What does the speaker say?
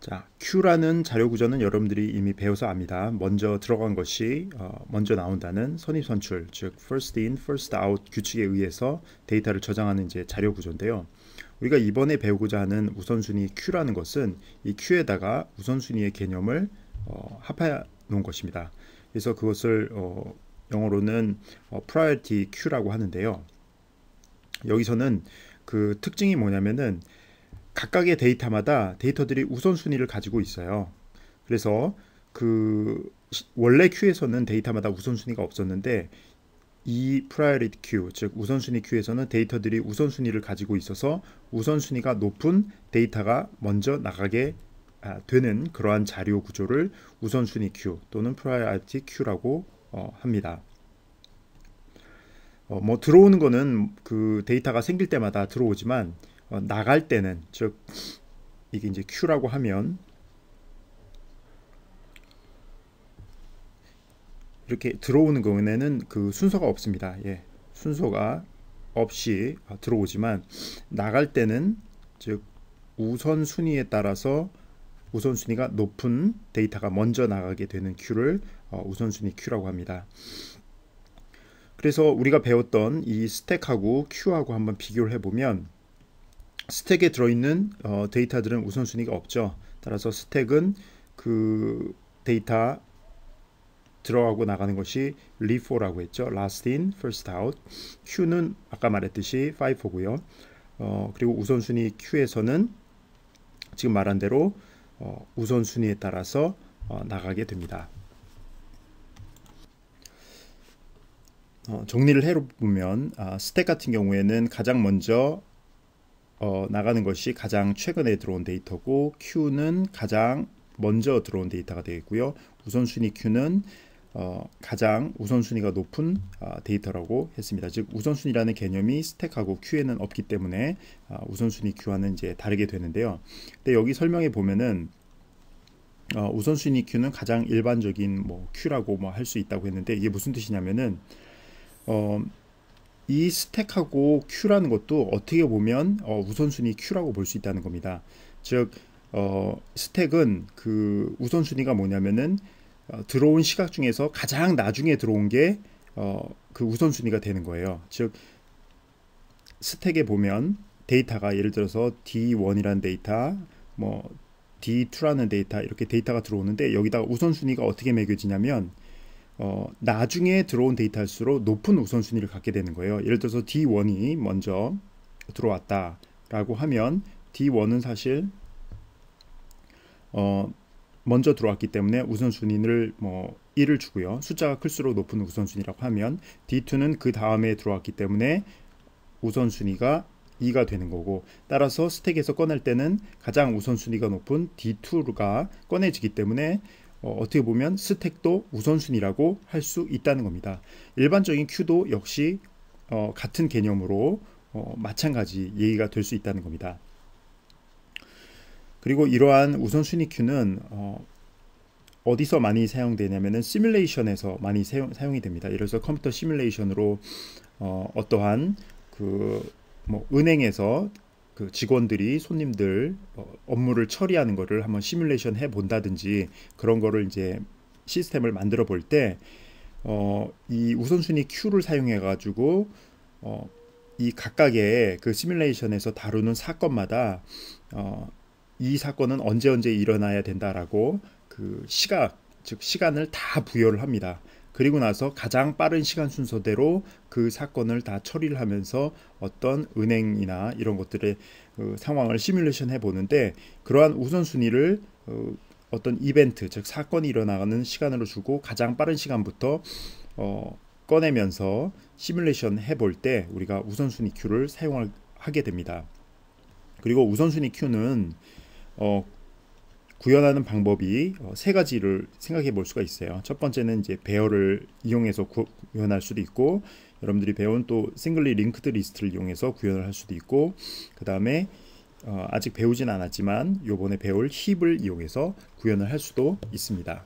자, Q라는 자료 구조는 여러분들이 이미 배워서 압니다. 먼저 들어간 것이 먼저 나온다는 선입선출, 즉 first in, first out 규칙에 의해서 데이터를 저장하는 이제 자료 구조인데요. 우리가 이번에 배우고자 하는 우선순위 Q라는 것은 이 Q에다가 우선순위의 개념을 합해 놓은 것입니다. 그래서 그것을 영어로는 priority Q라고 하는데요. 여기서는 그 특징이 뭐냐면은 각각의 데이터마다 데이터들이 우선순위를 가지고 있어요. 그래서 그 원래 큐에서는 데이터마다 우선순위가 없었는데 이 priority queue, 즉 우선순위 큐에서는 데이터들이 우선순위를 가지고 있어서 우선순위가 높은 데이터가 먼저 나가게 되는 그러한 자료 구조를 우선순위 큐 또는 priority queu라고 합니다. 뭐 들어오는 거는 그 데이터가 생길 때마다 들어오지만 나갈 때는, 즉 이게 이제 Q라고 하면 이렇게 들어오는 경우에는 그 순서가 없습니다. 순서가 없이 들어오지만 나갈 때는, 즉 우선순위에 따라서 우선순위가 높은 데이터가 먼저 나가게 되는 Q를 우선순위 Q라고 합니다. 그래서 우리가 배웠던 이 스택하고 Q하고 한번 비교를 해보면 스택에 들어있는 데이터들은 우선순위가 없죠. 따라서 스택은 그 데이터 들어가고 나가는 것이 LIFO라고 했죠. Last in, first out. Q는 아까 말했듯이 FIFO고요. 그리고 우선순위 Q에서는 지금 말한 대로 우선순위에 따라서 나가게 됩니다. 정리를 해보면 스택 같은 경우에는 가장 먼저 나가는 것이 가장 최근에 들어온 데이터고, Q는 가장 먼저 들어온 데이터가 되겠고요. 우선순위 Q는 가장 우선순위가 높은 데이터라고 했습니다. 즉 우선순위라는 개념이 스택하고 Q에는 없기 때문에 우선순위 Q와는 이제 다르게 되는데요. 근데 여기 설명해 보면은 우선순위 Q는 가장 일반적인 뭐 Q라고 뭐 할 수 있다고 했는데, 이게 무슨 뜻이냐면은 이 스택하고 Q라는 것도 어떻게 보면 우선순위 Q라고 볼 수 있다는 겁니다. 즉 스택은 그 우선순위가 뭐냐면은 들어온 시각 중에서 가장 나중에 들어온 게 그 우선순위가 되는 거예요. 즉 스택에 보면 데이터가 예를 들어서 D1이라는 데이터, 뭐 D2라는 데이터, 이렇게 데이터가 들어오는데 여기다가 우선순위가 어떻게 매겨지냐면 나중에 들어온 데이터일수록 높은 우선순위를 갖게 되는 거예요. 예를 들어서 D1이 먼저 들어왔다 라고 하면 D1은 사실 먼저 들어왔기 때문에 우선순위를 뭐 1을 주고요. 숫자가 클수록 높은 우선순위라고 하면 D2는 그 다음에 들어왔기 때문에 우선순위가 2가 되는 거고, 따라서 스택에서 꺼낼 때는 가장 우선순위가 높은 D2가 꺼내지기 때문에 어떻게 보면 스택도 우선순위라고 할 수 있다는 겁니다. 일반적인 Q도 역시 같은 개념으로 마찬가지 얘기가 될 수 있다는 겁니다. 그리고 이러한 우선순위 Q는 어디서 많이 사용되냐면은 시뮬레이션에서 많이 사용이 됩니다. 예를 들어서 컴퓨터 시뮬레이션으로 어떠한 그 뭐 은행에서 그 직원들이 손님들 업무를 처리하는 거를 한번 시뮬레이션 해 본다든지, 그런 거를 이제 시스템을 만들어 볼 때 이 우선순위 Q를 사용해 가지고 이 각각의 그 시뮬레이션에서 다루는 사건마다 이 사건은 언제 일어나야 된다라고 그 시각, 즉 시간을 다 부여를 합니다. 그리고 나서 가장 빠른 시간 순서대로 그 사건을 다 처리를 하면서 어떤 은행이나 이런 것들의 상황을 시뮬레이션 해보는데, 그러한 우선순위를 어떤 이벤트, 즉 사건이 일어나는 시간으로 주고 가장 빠른 시간부터 꺼내면서 시뮬레이션 해볼 때 우리가 우선순위 Q를 사용하게 됩니다. 그리고 우선순위 Q는 구현하는 방법이 세 가지를 생각해 볼 수가 있어요. 첫 번째는 이제 배열을 이용해서 구현할 수도 있고, 여러분들이 배운 또 싱글리 링크드 리스트를 이용해서 구현을 할 수도 있고, 그 다음에 아직 배우진 않았지만 요번에 배울 힙을 이용해서 구현을 할 수도 있습니다.